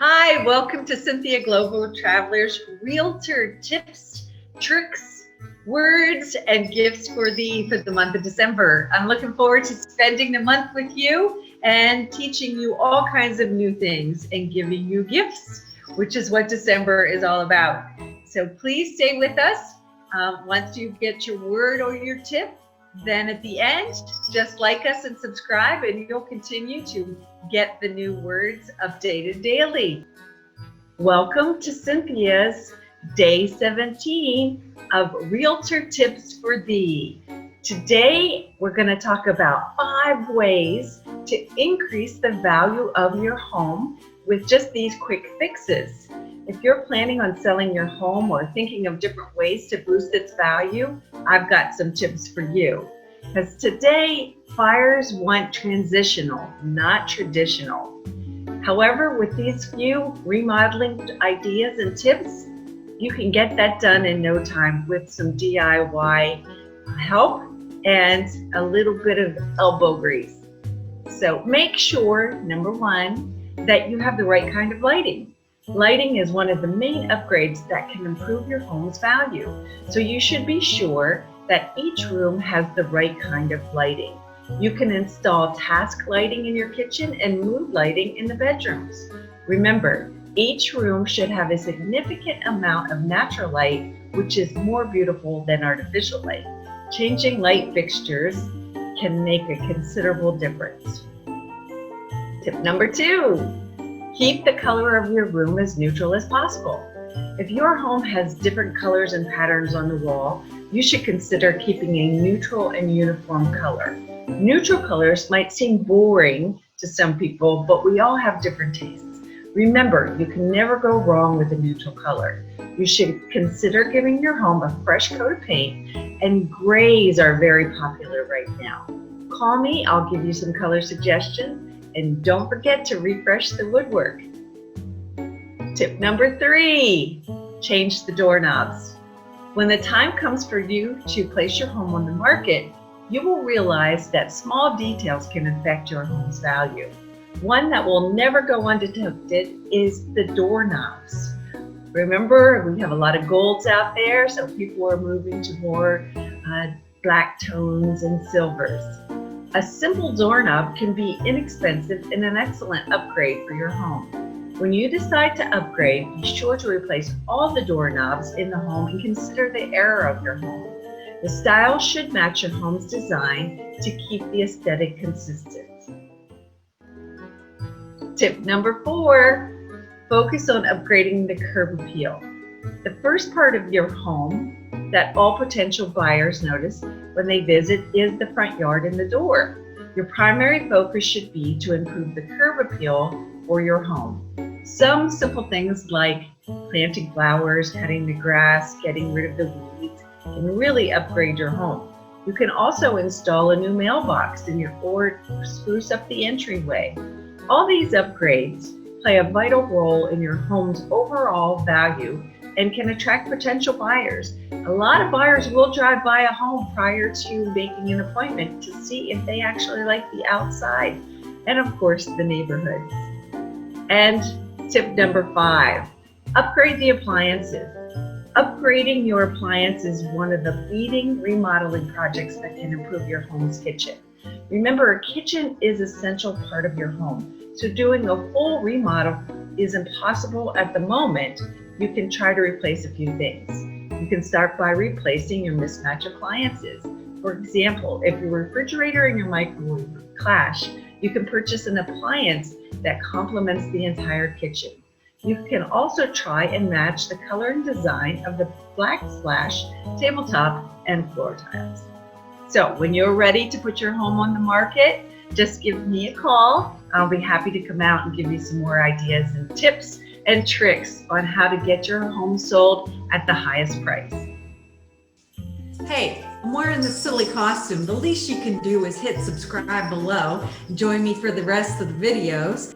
Hi, welcome to Cynthia Global Travelers Realtor Tips, Tricks, Words, and Gifts for the month of December. I'm looking forward to spending the month with you and teaching you all kinds of new things and giving you gifts, which is what December is all about. So please stay with us. Once you get your word or your tip, then at the end, just like us and subscribe, and you'll continue to get the new words updated daily. Welcome to Cynthia's Day 17 of Realtor Tips for Thee. Today, we're going to talk about 5 ways to increase the value of your home with just these quick fixes. If you're planning on selling your home or thinking of different ways to boost its value, I've got some tips for you. Because today, buyers want transitional, not traditional. However, with these few remodeling ideas and tips, you can get that done in no time with some DIY help and a little bit of elbow grease. So make sure, number 1, that you have the right kind of lighting. Lighting is one of the main upgrades that can improve your home's value. So you should be sure that each room has the right kind of lighting. You can install task lighting in your kitchen and mood lighting in the bedrooms. Remember, each room should have a significant amount of natural light, which is more beautiful than artificial light. Changing light fixtures can make a considerable difference. Tip number 2. Keep the color of your room as neutral as possible. If your home has different colors and patterns on the wall, you should consider keeping a neutral and uniform color. Neutral colors might seem boring to some people, but we all have different tastes. Remember, you can never go wrong with a neutral color. You should consider giving your home a fresh coat of paint, and grays are very popular right now. Call me, I'll give you some color suggestions. And don't forget to refresh the woodwork. Tip number 3, change the doorknobs. When the time comes for you to place your home on the market, you will realize that small details can affect your home's value. One that will never go undetected is the doorknobs. Remember, we have a lot of golds out there, so people are moving to more black tones and silvers. A simple doorknob can be inexpensive and an excellent upgrade for your home. When you decide to upgrade, be sure to replace all the doorknobs in the home and consider the era of your home. The style should match your home's design to keep the aesthetic consistent. Tip number 4, focus on upgrading the curb appeal. The first part of your home that all potential buyers notice when they visit is the front yard and the door. Your primary focus should be to improve the curb appeal for your home. Some simple things like planting flowers, cutting the grass, getting rid of the weeds can really upgrade your home. You can also install a new mailbox or spruce up the entryway. All these upgrades play a vital role in your home's overall value and can attract potential buyers. A lot of buyers will drive by a home prior to making an appointment to see if they actually like the outside and, of course, the neighborhoods. And tip number 5, upgrade the appliances. Upgrading your appliance is one of the leading remodeling projects that can improve your home's kitchen. Remember, a kitchen is an essential part of your home, so doing a full remodel is impossible at the moment. You can try to replace a few things. You can start by replacing your mismatched appliances. For example, if your refrigerator and your microwave clash, you can purchase an appliance that complements the entire kitchen. You can also try and match the color and design of the backsplash, tabletop, and floor tiles. So when you're ready to put your home on the market, just give me a call. I'll be happy to come out and give you some more ideas and tips and tricks on how to get your home sold at the highest price. Hey, I'm wearing this silly costume. The least you can do is hit subscribe below. Join me for the rest of the videos.